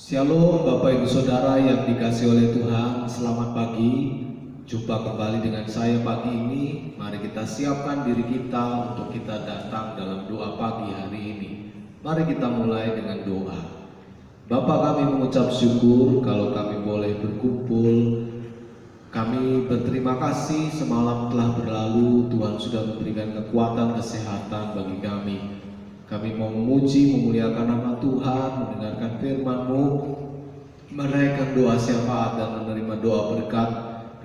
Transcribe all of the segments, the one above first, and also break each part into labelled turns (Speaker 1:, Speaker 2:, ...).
Speaker 1: Shalom Bapak Ibu Saudara yang dikasihi oleh Tuhan, selamat pagi. Jumpa kembali dengan saya pagi ini. Mari kita siapkan diri kita untuk kita datang dalam doa pagi hari ini. Mari kita mulai dengan doa. Bapa, kami mengucap syukur kalau kami boleh berkumpul. Kami berterima kasih semalam telah berlalu, Tuhan sudah memberikan kekuatan kesehatan bagi kami. Kami mau memuji, memuliakan nama Tuhan, mendengarkan firman-Mu, menaikkan doa syafaat dan menerima doa berkat.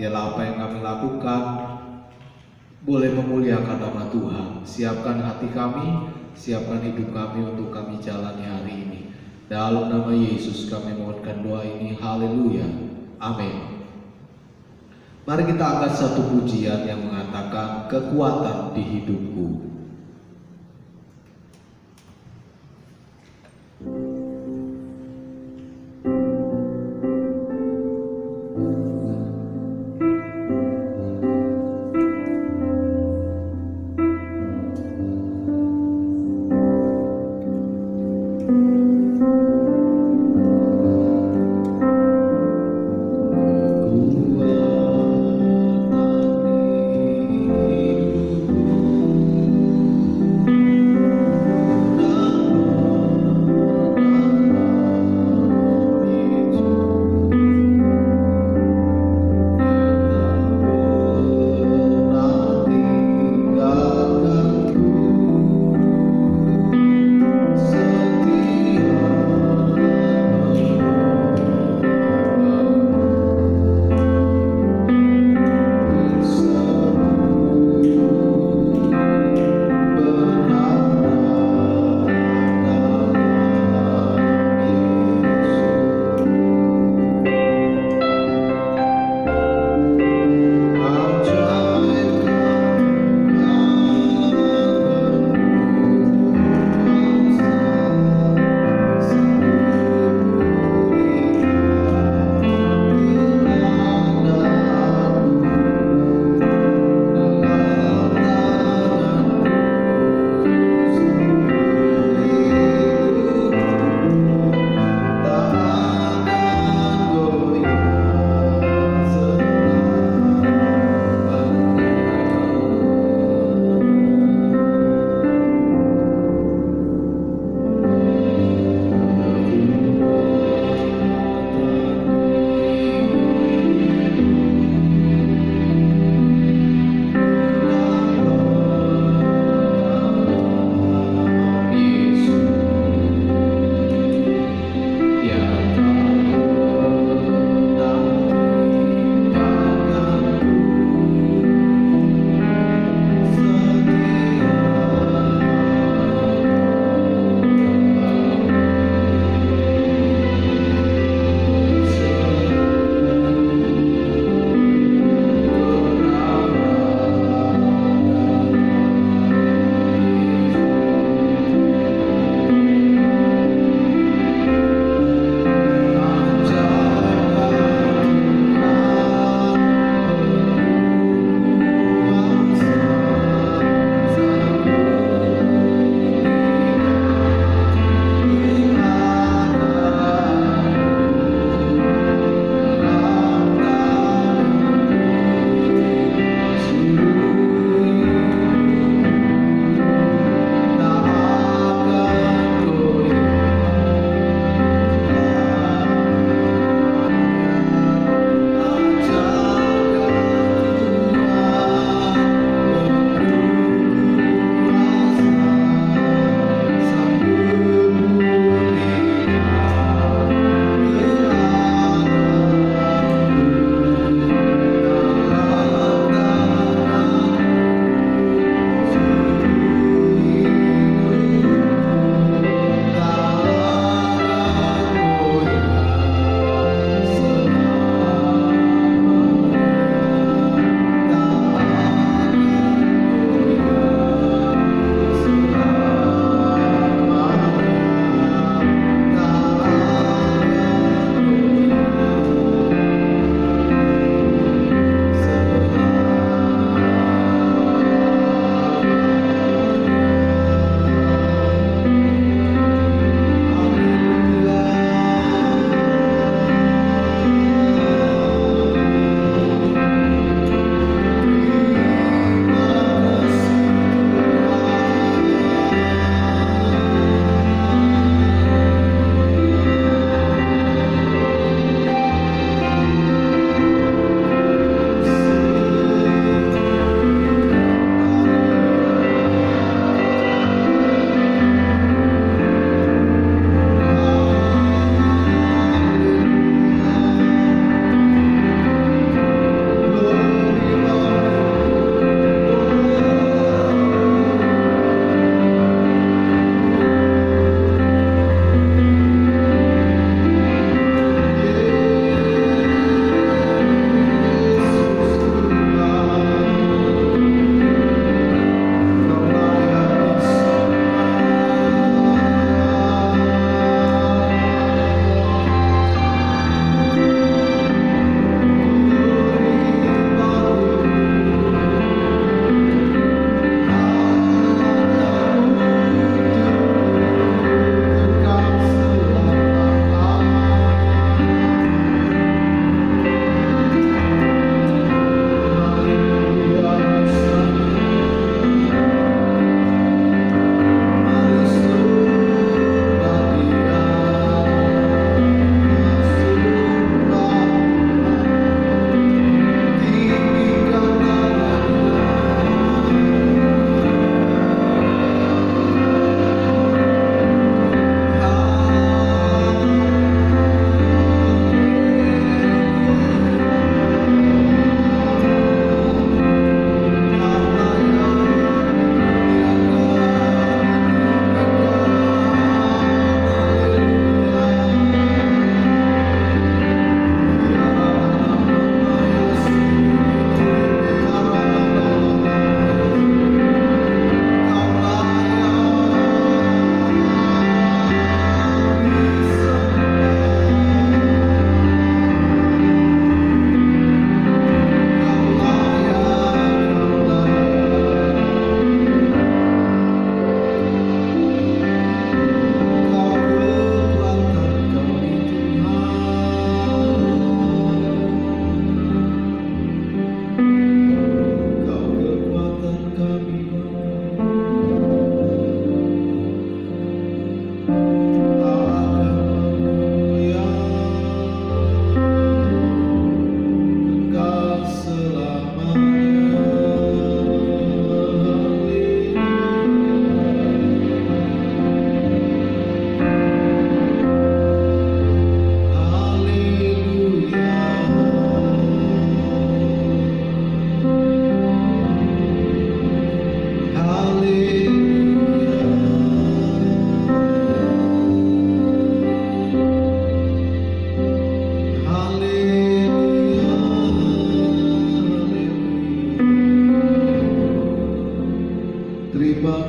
Speaker 1: Biarlah apa yang kami lakukan boleh memuliakan nama Tuhan. Siapkan hati kami, siapkan hidup kami untuk kami jalani hari ini. Dalam nama Yesus kami mohonkan doa ini, haleluya, amin. Mari kita angkat satu pujian yang mengatakan kekuatan di hidupku.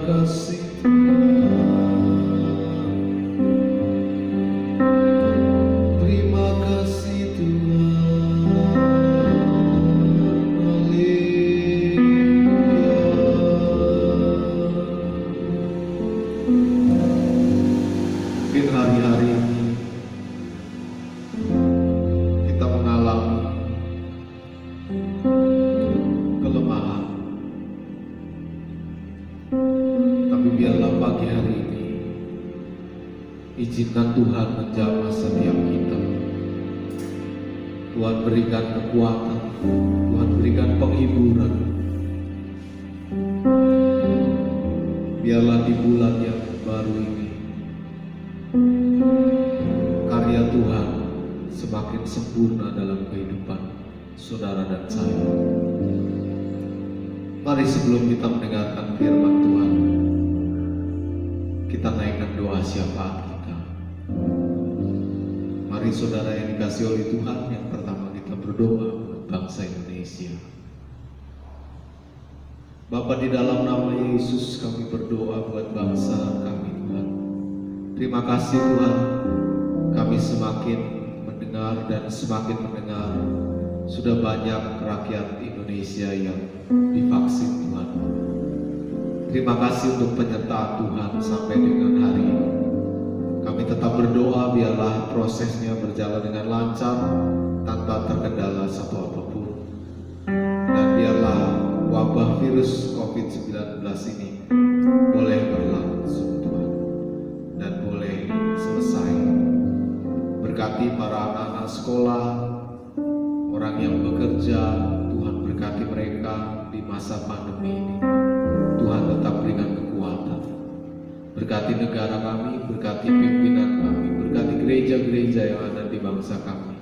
Speaker 1: kasih Tuhan, terima kasih Tuhan, haleluya. Mungkin hari-hari ini kita mengalami kelemahan, tapi biarlah pagi hari ini izinkan Tuhan menjamah setiap kita. Tuhan berikan kekuatan, Tuhan berikan penghiburan. Biarlah di bulan yang baru ini karya Tuhan semakin sempurna dalam kehidupan saudara dan saya. Mari sebelum kita mendengarkan firman Tuhan, kita naikkan doa syafaat kita. Mari saudara yang dikasih oleh Tuhan, yang pertama kita berdoa buat bangsa Indonesia. Bapa, di dalam nama Yesus kami berdoa buat bangsa kami Tuhan. Terima kasih Tuhan, kami semakin mendengar dan semakin mendengar sudah banyak rakyat Indonesia yang divaksin Tuhan. Terima kasih untuk penyertaan Tuhan sampai dengan hari ini. Kami tetap berdoa biarlah prosesnya berjalan dengan lancar tanpa terkendala satu apapun. Dan biarlah wabah virus COVID-19 ini boleh berlangsung Tuhan dan boleh selesai. Berkati para anak-anak sekolah, orang yang bekerja, Tuhan berkati mereka di masa pandemi ini. Tuhan tetap berikan kekuatan. Berkati negara kami, berkati pimpinan kami, berkati gereja-gereja yang ada di bangsa kami.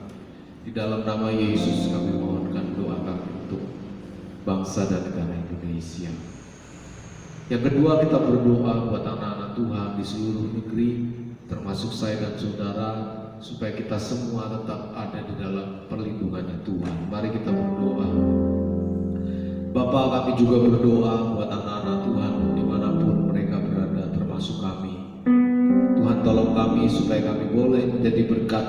Speaker 1: Di dalam nama Yesus kami mohonkan doa kami untuk bangsa dan negara Indonesia. Yang kedua, kita berdoa buat anak-anak Tuhan di seluruh negeri, termasuk saya dan saudara, supaya kita semua tetap ada di dalam perlindungannya Tuhan. Mari kita berdoa. Bapa, kami juga berdoa buat anak-anak Tuhan dimanapun mereka berada, termasuk kami. Tuhan, tolong kami supaya kami boleh menjadi berkat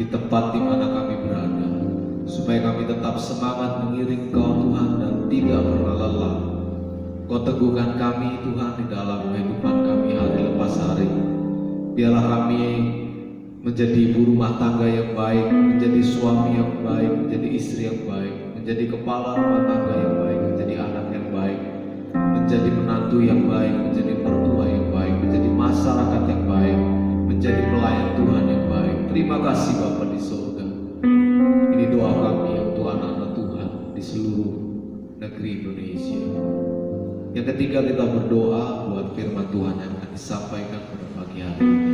Speaker 1: di tempat di mana kami berada, supaya kami tetap semangat mengiring Kau Tuhan dan tidak pernah lelah. Kau teguhkan kami Tuhan di dalam kehidupan kami hari lepas hari. Biarlah kami menjadi ibu rumah tangga yang baik, menjadi suami yang baik, menjadi istri yang baik, menjadi kepala rumah tangga yang baik, menjadi anak yang baik, menjadi menantu yang baik, menjadi mertua yang baik, menjadi masyarakat yang baik, menjadi pelayan Tuhan yang baik. Terima kasih Bapa di surga. Ini doa kami untuk anak-anak Tuhan di seluruh negeri Indonesia. Yang ketiga, kita berdoa buat firman Tuhan yang akan disampaikan pada pagi hari ini.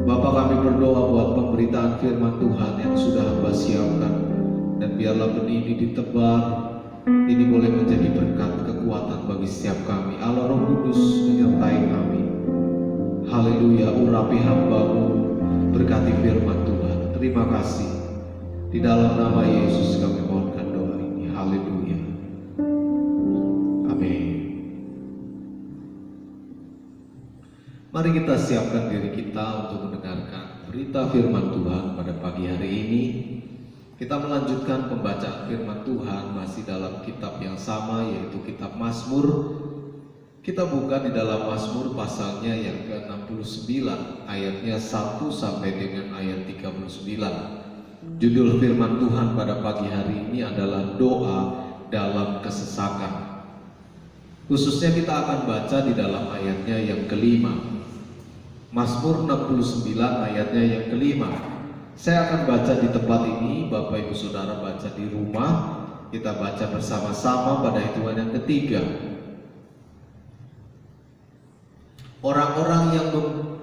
Speaker 1: Bapak, kami berdoa buat pemberitaan firman Tuhan yang sudah hamba siapkan, dan biarlah benih ini ditebar, ini boleh menjadi berkat kekuatan bagi setiap kami. Allah Roh Kudus menyertai kami. Haleluya, urapi hamba-Mu, berkati firman Tuhan. Terima kasih. Di dalam nama Yesus kami mohonkan doa ini. Haleluya. Amin. Mari kita siapkan diri kita untuk mendengarkan berita firman Tuhan pada pagi hari ini. Kita melanjutkan pembacaan firman Tuhan masih dalam kitab yang sama, yaitu kitab Mazmur. Kita buka di dalam Mazmur pasalnya yang ke-69, ayatnya 1 sampai dengan ayat 39. Judul firman Tuhan pada pagi hari ini adalah doa dalam kesesakan. Khususnya kita akan baca di dalam ayatnya yang kelima. Mazmur 69 ayatnya yang kelima. Saya akan baca di tempat ini, Bapak Ibu Saudara baca di rumah. Kita baca bersama-sama pada hitungan yang ketiga. Orang-orang yang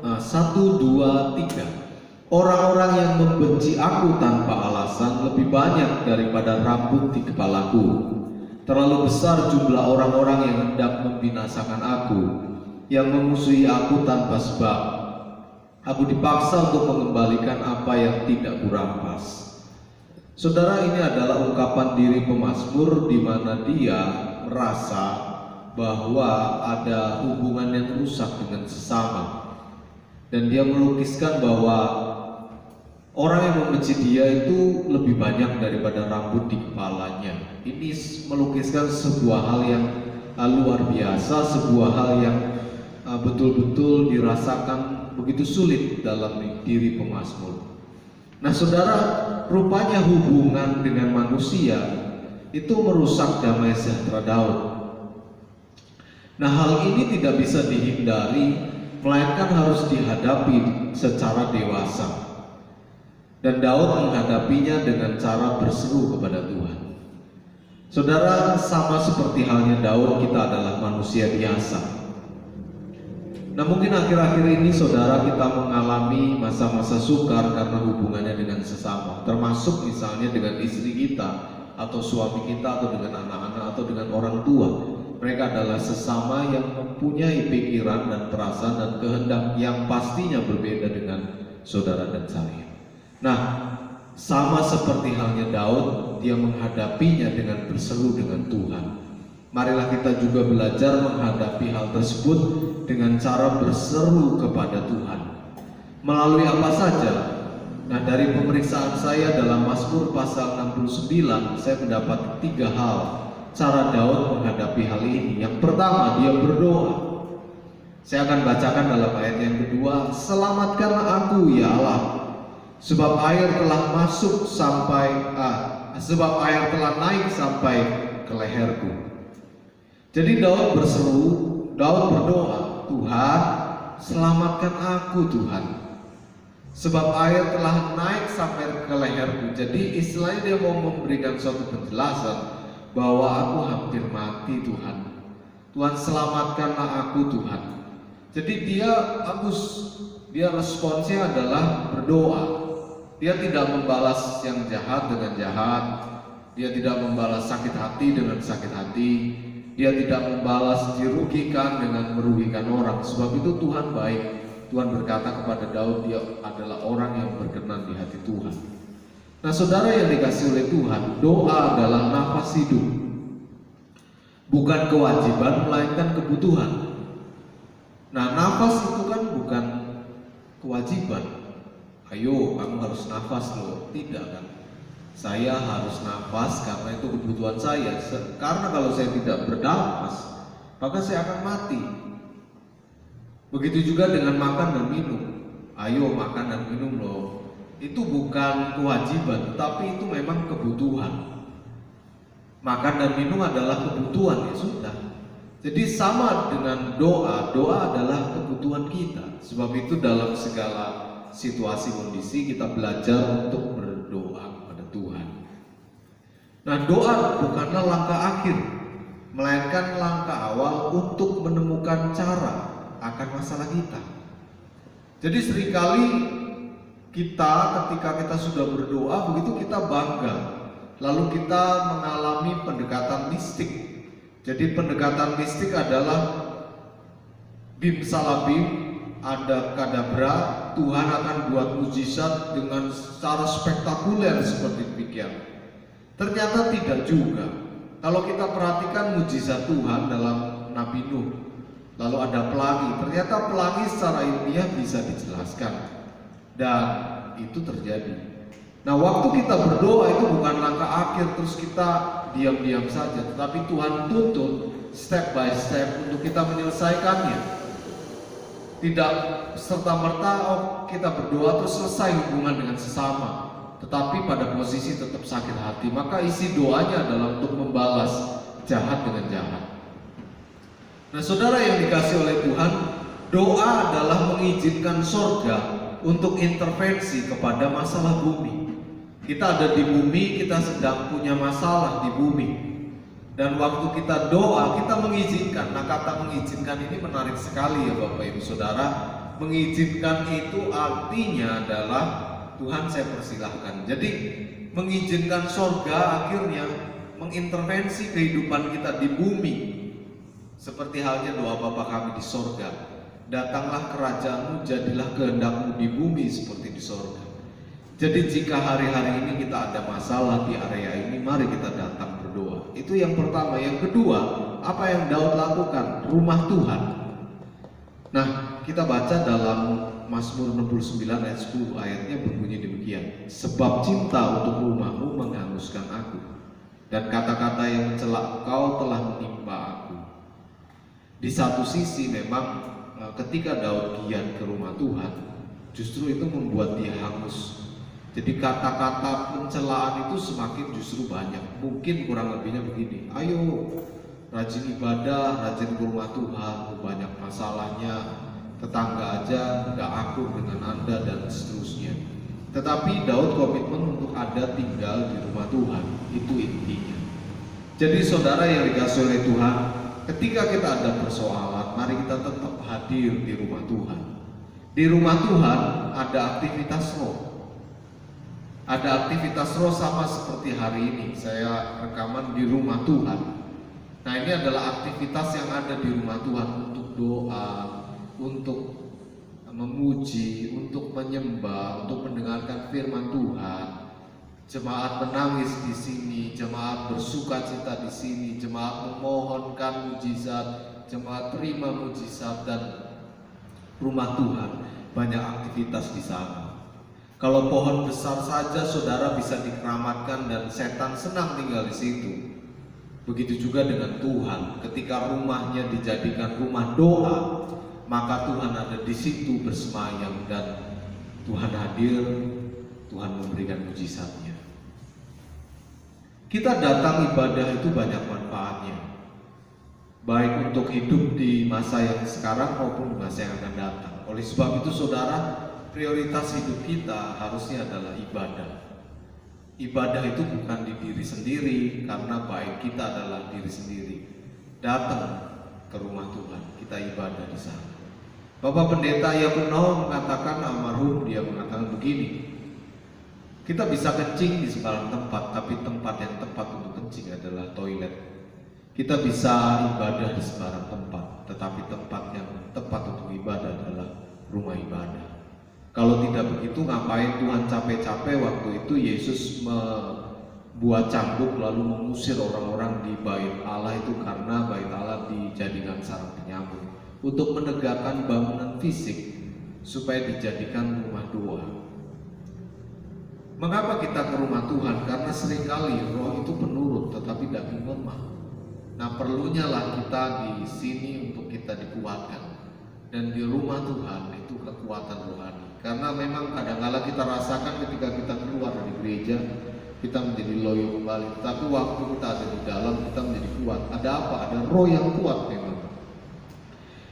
Speaker 1: 1, 2, 3. Orang-orang yang membenci aku tanpa alasan lebih banyak daripada rambut di kepalaku. Terlalu besar jumlah orang-orang yang hendak membinasakan aku, yang memusuhi aku tanpa sebab. Aku dipaksa untuk mengembalikan apa yang tidak kurampas. Saudara, ini adalah ungkapan diri pemazmur di mana dia merasa bahwa ada hubungan yang rusak dengan sesama. Dan dia melukiskan bahwa orang yang membenci dia itu lebih banyak daripada rambut di kepalanya. Ini melukiskan sebuah hal yang luar biasa, sebuah hal yang betul-betul dirasakan begitu sulit dalam diri pemazmur. Nah saudara, rupanya hubungan dengan manusia itu merusak damai sejahtera Daud. Nah hal ini tidak bisa dihindari, melainkan harus dihadapi secara dewasa. Dan Daud menghadapinya dengan cara berseru kepada Tuhan. Saudara, sama seperti halnya Daud, kita adalah manusia biasa. Nah mungkin akhir-akhir ini saudara kita mengalami masa-masa sukar karena hubungannya dengan sesama, termasuk misalnya dengan istri kita, atau suami kita, atau dengan anak-anak, atau dengan orang tua. Mereka adalah sesama yang mempunyai pikiran dan perasaan dan kehendak yang pastinya berbeda dengan saudara dan saya. Nah, sama seperti halnya Daud, dia menghadapinya dengan berseru dengan Tuhan. Marilah kita juga belajar menghadapi hal tersebut dengan cara berseru kepada Tuhan. Melalui apa saja? Nah, dari pemeriksaan saya dalam Mazmur pasal 69, saya mendapat 3 hal cara Daud menghadapi hal ini. Yang pertama, dia berdoa. Saya akan bacakan dalam ayat yang kedua, selamatkanlah aku ya Allah, sebab air telah naik sampai ke leherku. Jadi Daud berseru, Daud berdoa, Tuhan selamatkan aku Tuhan, sebab air telah naik sampai ke leherku. Jadi istilahnya dia mau memberikan suatu penjelasan bahwa aku hampir mati Tuhan. Tuhan selamatkanlah aku Tuhan. Jadi dia responsnya adalah berdoa. Dia tidak membalas yang jahat dengan jahat. Dia tidak membalas sakit hati dengan sakit hati. Dia tidak membalas dirugikan dengan merugikan orang. Sebab itu Tuhan baik. Tuhan berkata kepada Daud, dia adalah orang yang berkenan di hati Tuhan. Nah saudara yang dikasih oleh Tuhan, doa adalah nafas hidup. Bukan kewajiban, melainkan kebutuhan. Nah nafas itu kan bukan kewajiban. Ayo kamu harus nafas loh. Tidak kan. Saya harus nafas karena itu kebutuhan saya. Karena kalau saya tidak bernafas, maka saya akan mati. Begitu juga dengan makan dan minum. Ayo makan dan minum loh. Itu bukan kewajiban, tapi itu memang kebutuhan. Makan dan minum adalah kebutuhan, ya sudah. Jadi sama dengan doa, doa adalah kebutuhan kita. Sebab itu dalam segala situasi kondisi kita belajar untuk berdoa kepada Tuhan. Nah doa bukanlah langkah akhir, melainkan langkah awal untuk menemukan cara akan masalah kita. Jadi seringkali kita ketika kita sudah berdoa begitu kita bangga, lalu kita mengalami pendekatan mistik. Jadi pendekatan mistik adalah bim salabim, ada kadabra, Tuhan akan buat mujizat dengan secara spektakuler seperti demikian. Ternyata tidak juga. Kalau kita perhatikan mujizat Tuhan dalam Nabi Nuh, lalu ada pelangi, ternyata pelangi secara ilmiah bisa dijelaskan dan itu terjadi. Nah waktu kita berdoa itu bukan langkah akhir terus kita diam-diam saja, tetapi Tuhan tuntut step by step untuk kita menyelesaikannya. Tidak serta-merta kita berdoa terus selesai hubungan dengan sesama, tetapi pada posisi tetap sakit hati. Maka isi doanya adalah untuk membalas jahat dengan jahat. Nah saudara yang dikasih oleh Tuhan, doa adalah mengizinkan sorga untuk intervensi kepada masalah bumi. Kita ada di bumi, kita sedang punya masalah di bumi. Dan waktu kita doa, kita mengizinkan. Nah kata mengizinkan ini menarik sekali ya Bapak Ibu Saudara. Mengizinkan itu artinya adalah Tuhan saya persilahkan. Jadi mengizinkan sorga akhirnya mengintervensi kehidupan kita di bumi. Seperti halnya doa Bapa kami di sorga. Datanglah kerajaanmu, jadilah kehendakmu di bumi seperti di sorga. Jadi jika hari-hari ini kita ada masalah di area ini, mari kita datang berdoa doa. Itu yang pertama. Yang kedua, apa yang Daud lakukan? Rumah Tuhan. Nah, kita baca dalam Mazmur 69 ayat 10, ayatnya berbunyi demikian. Sebab cinta untuk rumahmu menghanguskan aku, dan kata-kata yang mencela engkau telah menimpa aku. Di satu sisi memang ketika Daud giat ke rumah Tuhan, justru itu membuat dia hangus. Jadi kata-kata pencelaan itu semakin justru banyak. Mungkin kurang lebihnya begini, ayo rajin ibadah, rajin ke rumah Tuhan, banyak masalahnya, tetangga aja gak akur dengan Anda dan seterusnya. Tetapi Daud komitmen untuk ada tinggal di rumah Tuhan, itu intinya. Jadi saudara yang dikasihi oleh Tuhan, ketika kita ada persoalan, mari kita tetap hadir di rumah Tuhan. Di rumah Tuhan ada aktivitas roh. Ada aktivitas roh sama seperti hari ini saya rekaman di rumah Tuhan. Nah, ini adalah aktivitas yang ada di rumah Tuhan untuk doa, untuk memuji, untuk menyembah, untuk mendengarkan firman Tuhan. Jemaat menangis di sini, jemaat bersukacita di sini, jemaat memohonkan mujizat, jemaat terima mujizat, dan rumah Tuhan banyak aktivitas di sana. Kalau pohon besar saja saudara bisa dikeramatkan dan setan senang tinggal di situ. Begitu juga dengan Tuhan, ketika rumahnya dijadikan rumah doa, maka Tuhan ada di situ bersemayam dan Tuhan hadir, Tuhan memberikan mujizatnya. Kita datang ibadah itu banyak manfaatnya, baik untuk hidup di masa yang sekarang maupun di masa yang akan datang. Oleh sebab itu saudara, prioritas hidup kita harusnya adalah ibadah. Ibadah itu bukan di diri sendiri, karena baik kita adalah diri sendiri. Datang ke rumah Tuhan, kita ibadah di sana. Bapak Pendeta Yakuno mengatakan, almarhum, dia mengatakan begini, kita bisa kencing di sembarang tempat, tapi tempat yang tepat untuk kencing adalah toilet. Kita bisa ibadah di sembarang tempat, tetapi tempat yang tepat untuk ibadah adalah rumah ibadah. Kalau tidak begitu, ngapain Tuhan capek-capek waktu itu Yesus membuat cambuk lalu mengusir orang-orang di bait Allah itu, karena bait Allah dijadikan sarang penyambung untuk menegakkan bangunan fisik supaya dijadikan rumah doa. Mengapa kita ke rumah Tuhan? Karena seringkali roh itu penurut tetapi daging lemah. Nah, perlunya lah kita di sini untuk kita dikuatkan. Dan di rumah Tuhan itu kekuatan rohani. Karena memang kadang-kala kita rasakan ketika kita keluar dari gereja, kita menjadi loyo kembali. Tapi waktu kita ada di dalam, kita menjadi kuat. Ada apa? Ada roh yang kuat memang.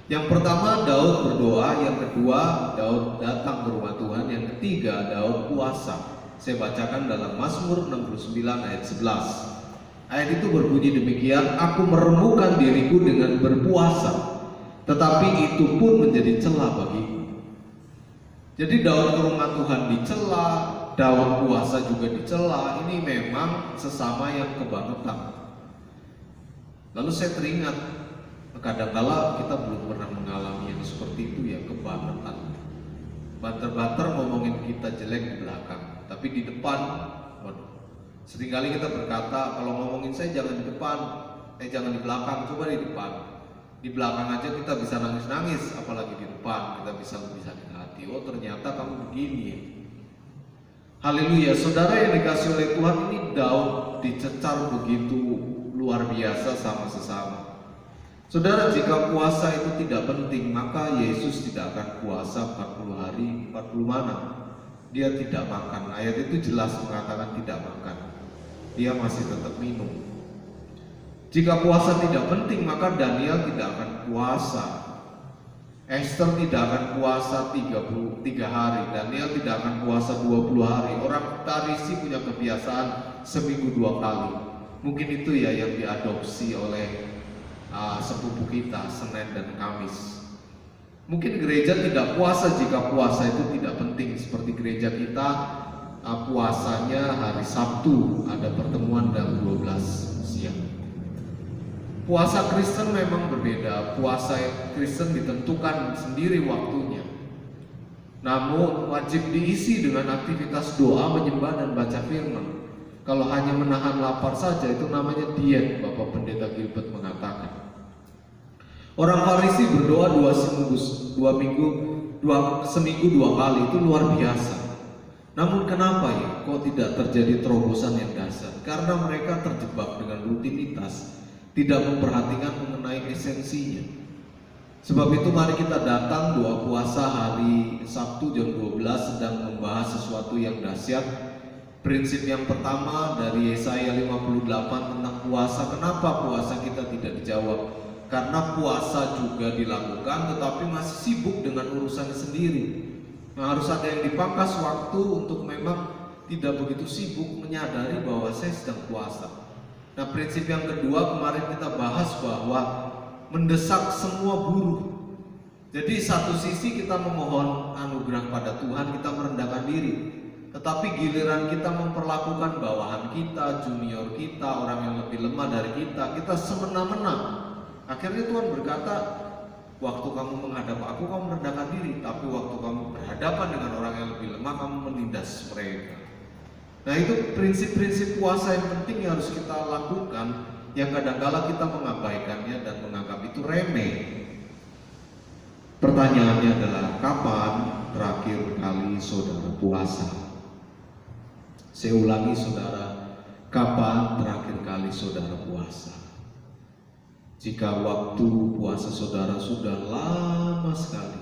Speaker 1: Yang pertama, Daud berdoa. Yang kedua, Daud datang ke rumah Tuhan. Yang ketiga, Daud puasa. Saya bacakan dalam Mazmur 69 ayat 11. Ayat itu berbunyi demikian, aku meremukkan diriku dengan berpuasa, tetapi itu pun menjadi celah bagiku. Jadi Daud ke rumah Tuhan dicela, Daud puasa juga dicela. Ini memang sesama yang kebangetan. Lalu saya teringat, kadang-kala kita belum pernah mengalami yang seperti itu ya, kebangetan. Banter-banter ngomongin kita jelek di belakang, tapi di depan, waduh. Seringkali kita berkata, kalau ngomongin saya jangan di depan, jangan di belakang, coba di depan. Di belakang aja kita bisa nangis-nangis, apalagi di depan kita bisa lebih sakit hati. Oh, ternyata kamu begini ya. Haleluya, saudara yang dikasih oleh Tuhan, ini Daud dicecar begitu luar biasa sama sesama. Saudara, jika puasa itu tidak penting, maka Yesus tidak akan puasa 40 hari, 40 malam. Dia tidak makan. Ayat itu jelas mengatakan tidak makan. Dia masih tetap minum. Jika puasa tidak penting, maka Daniel tidak akan puasa. Esther tidak akan puasa 33 hari. Daniel tidak akan puasa 20 hari. Orang Farisi punya kebiasaan seminggu 2 kali. Mungkin itu ya yang diadopsi oleh sepupu kita, Senin dan Kamis. Mungkin gereja tidak puasa jika puasa itu tidak penting. Seperti gereja kita, puasanya hari Sabtu, ada pertemuan jam 12 siang. Puasa Kristen memang berbeda. Puasa Kristen ditentukan sendiri waktunya, namun wajib diisi dengan aktivitas doa, menyembah, dan baca firman. Kalau hanya menahan lapar saja itu namanya diet, Bapak Pendeta Gilbert mengatakan. Orang Farisi berdoa seminggu dua kali, itu luar biasa. Namun kenapa ya kok tidak terjadi terobosan yang dasar? Karena mereka terjebak dengan rutinitas, tidak memperhatikan mengenai esensinya. Sebab itu mari kita datang doa puasa hari Sabtu jam 12 sedang membahas sesuatu yang dahsyat. Prinsip yang pertama dari Yesaya 58 tentang puasa. Kenapa puasa kita tidak dijawab? Karena puasa juga dilakukan tetapi masih sibuk dengan urusannya sendiri. Nah, harus ada yang dipangkas waktu untuk memang tidak begitu sibuk menyadari bahwa saya sedang puasa. Nah, prinsip yang kedua kemarin kita bahas bahwa mendesak semua buruh. Jadi satu sisi kita memohon anugerah pada Tuhan, kita merendahkan diri. Tetapi giliran kita memperlakukan bawahan kita, junior kita, orang yang lebih lemah dari kita semena-mena. Akhirnya Tuhan berkata, waktu kamu menghadap aku, kamu merendahkan diri. Tapi waktu kamu berhadapan dengan orang yang lebih lemah, kamu menindas mereka. Nah, itu prinsip-prinsip puasa yang penting yang harus kita lakukan, yang kadang-kala kita mengabaikannya dan menganggap itu remeh. Pertanyaannya adalah, kapan terakhir kali saudara puasa? Saya ulangi saudara, kapan terakhir kali saudara puasa? Jika waktu puasa saudara sudah lama sekali,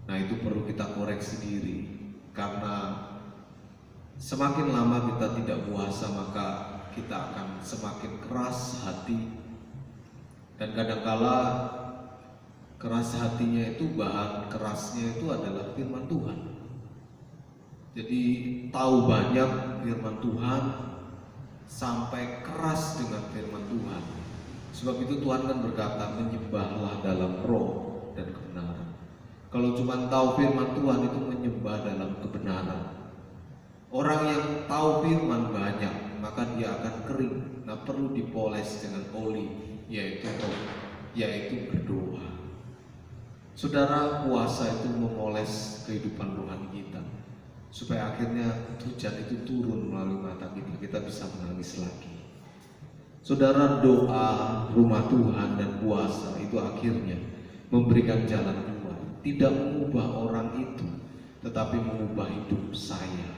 Speaker 1: nah itu perlu kita koreksi diri. Karena semakin lama kita tidak puasa, maka kita akan semakin keras hati. Dan kadangkala keras hatinya itu, bahan kerasnya itu adalah firman Tuhan. Jadi tahu banyak firman Tuhan sampai keras dengan firman Tuhan. Sebab itu Tuhan kan berkata, menyembahlah dalam roh dan kebenaran. Kalau cuma tahu firman Tuhan itu menyembah dalam kebenaran. Orang yang tahu firman banyak, maka dia akan kering. Nah, perlu dipoles dengan oli, yaitu berdoa. Saudara, puasa itu memoles kehidupan rohani kita, supaya akhirnya hujan itu turun melalui mata kita bisa menangis lagi. Saudara, doa, rumah Tuhan dan puasa itu akhirnya memberikan jalan keluar. Tidak mengubah orang itu, tetapi mengubah hidup saya.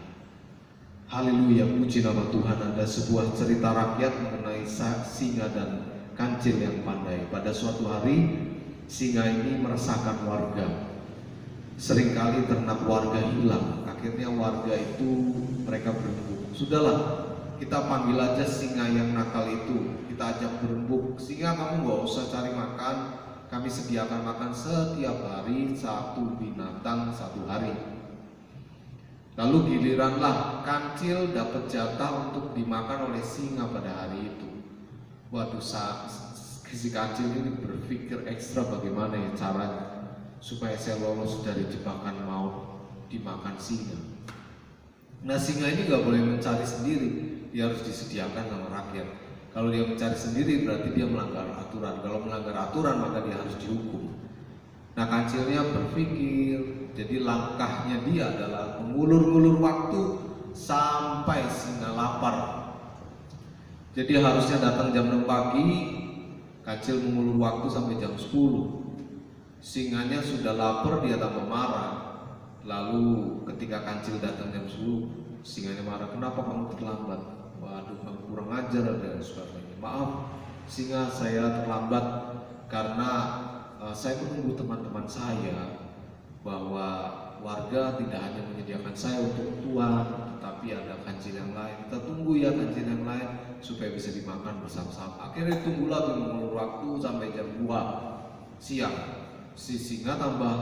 Speaker 1: Haleluya, puji nama Tuhan. Ada sebuah cerita rakyat mengenai singa dan kancil yang pandai. Pada suatu hari, singa ini meresahkan warga. Seringkali ternak warga hilang. Akhirnya warga itu mereka berembuk. Sudahlah, kita panggil aja singa yang nakal itu, kita ajak berembuk. Singa, kamu gak usah cari makan, kami sediakan makan setiap hari, satu binatang satu hari. Lalu giliranlah kancil dapat jatah untuk dimakan oleh singa pada hari itu. Waduh, si kancil ini berpikir ekstra bagaimana ya caranya supaya saya lolos dari jebakan maut dimakan singa. Nah, singa ini gak boleh mencari sendiri, dia harus disediakan sama rakyat. Kalau dia mencari sendiri berarti dia melanggar aturan. Kalau melanggar aturan maka dia harus dihukum. Nah, kancilnya berpikir, jadi langkahnya dia adalah mengulur-ulur waktu sampai singa lapar. Jadi harusnya datang jam 6 pagi, kancil mengulur waktu sampai jam 10. Singanya sudah lapar, dia tambah marah. Lalu ketika kancil datang jam 10, singanya marah, kenapa kamu terlambat? Waduh, kamu kurang ajar dan sebagainya. Maaf, singa, saya terlambat karena saya menunggu teman-teman saya, bahwa warga tidak hanya menyediakan saya untuk tuan, tetapi ada kancil yang lain. Kita tunggu ya kancil yang lain supaya bisa dimakan bersama-sama. Akhirnya tunggu lagi mengulur waktu sampai jam 2 siang. Si singa tambah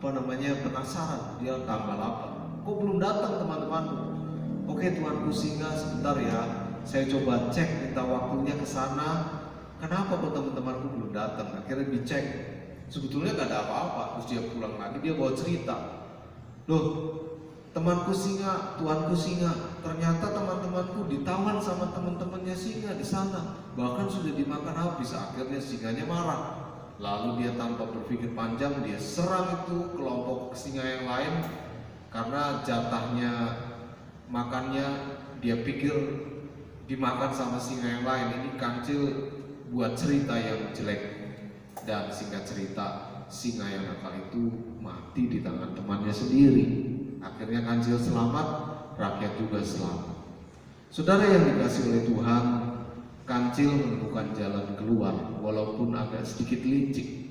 Speaker 1: penasaran, dia tambah lapar. Kok belum datang teman-temanku? Oke tuanku singa, sebentar ya, saya coba cek minta waktunya ke sana. Kenapa kok teman-temanku belum datang? Akhirnya dicek, sebetulnya gak ada apa-apa. Terus dia pulang lagi, dia bawa cerita, loh temanku singa, tuanku singa, ternyata teman-temanku ditawan sama teman-temannya singa di sana, bahkan sudah dimakan habis. Akhirnya singanya marah. Lalu dia tanpa berpikir panjang, dia serang itu kelompok singa yang lain, karena jatahnya makannya dia pikir dimakan sama singa yang lain. Ini kancil buat cerita yang jelek, dan singkat cerita singa yang nakal itu mati di tangan temannya sendiri. Akhirnya kancil selamat, rakyat juga selamat. Saudara yang dikasihi oleh Tuhan, kancil menemukan jalan keluar walaupun agak sedikit licik.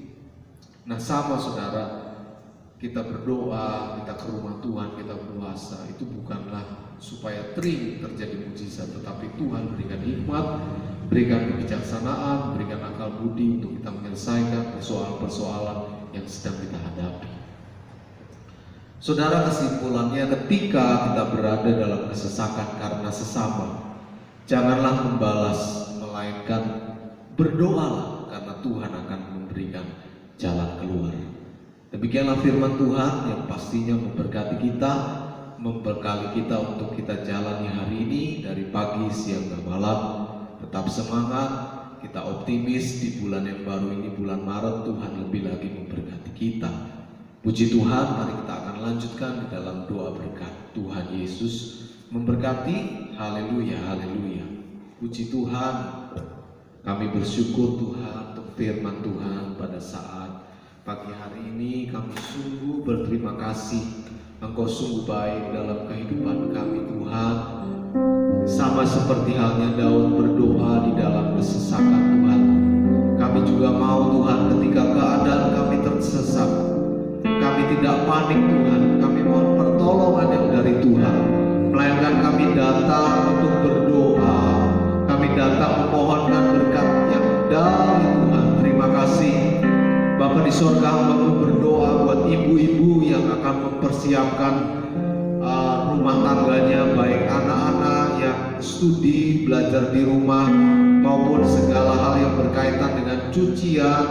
Speaker 1: Nah sama saudara, kita berdoa, kita ke rumah Tuhan, kita berpuasa, itu bukanlah supaya terjadi mujizat, tetapi Tuhan berikan hikmat, berikan kebijaksanaan, berikan akal budi untuk kita menyelesaikan persoalan-persoalan yang sedang kita hadapi. Saudara, kesimpulannya, ketika kita berada dalam kesesakan karena sesama, janganlah membalas, melainkan berdoalah, karena Tuhan akan memberikan jalan keluar. Demikianlah firman Tuhan yang pastinya memberkati kita, membekali kita untuk kita jalani hari ini dari pagi, siang, dan malam. Tetap semangat, kita optimis di bulan yang baru ini, bulan Maret, Tuhan lebih lagi memberkati kita. Puji Tuhan, mari kita akan lanjutkan di dalam doa berkat. Tuhan Yesus memberkati. Haleluya, haleluya. Puji Tuhan, kami bersyukur Tuhan untuk firman Tuhan pada saat pagi hari ini. Kami sungguh berterima kasih, Engkau sungguh baik dalam kehidupan kami Tuhan. Sama seperti halnya Daud berdoa di dalam kesesakan Tuhan, kami juga mau Tuhan ketika keadaan kami tersesat, kami tidak panik Tuhan, kami mohon pertolongan yang dari Tuhan, melainkan kami datang untuk berdoa, kami datang memohonkan berkat yang dari Tuhan. Terima kasih Bapa di sorga, hamba berdoa buat ibu-ibu yang akan mempersiapkan rumah tangganya, baik anak-anak yang studi, belajar di rumah, maupun segala hal yang berkaitan dengan cucian,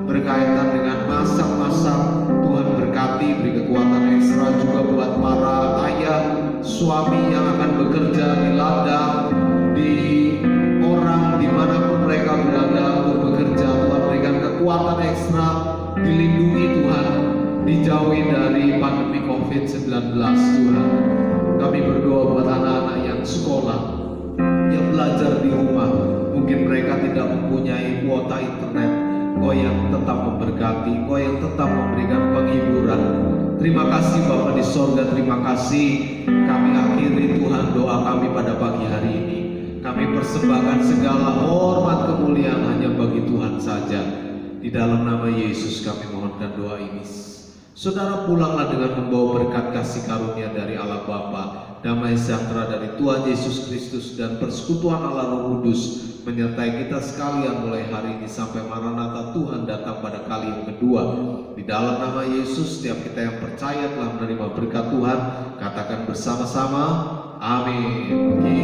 Speaker 1: berkaitan dengan masak-masak. Tuhan berkati, beri kekuatan ekstra juga buat para ayah, suami yang akan bekerja di ladang, di orang dimanapun mereka berada untuk bekerja. Tuhan berikan kekuatan ekstra, dilindungi Tuhan, dijauhi dari pandemi COVID-19 Tuhan. Kami berdoa buat anak-anak yang sekolah, yang belajar di rumah, mungkin mereka tidak mempunyai kuota internet. Kau yang tetap memberkati, Kau yang tetap memberikan penghiburan. Terima kasih Bapa di sorga, terima kasih. Kami akhiri Tuhan doa kami pada pagi hari ini. Kami persembahkan segala hormat kemuliaan hanya bagi Tuhan saja. Di dalam nama Yesus kami mohonkan doa ini. Saudara, pulanglah dengan membawa berkat kasih karunia dari Allah Bapa, damai sejahtera dari Tuhan Yesus Kristus, dan persekutuan Allah Roh Kudus menyertai kita sekalian mulai hari ini sampai Maranatha Tuhan datang pada kali yang kedua. Di dalam nama Yesus, setiap kita yang percaya telah menerima berkat Tuhan, katakan bersama-sama, amin.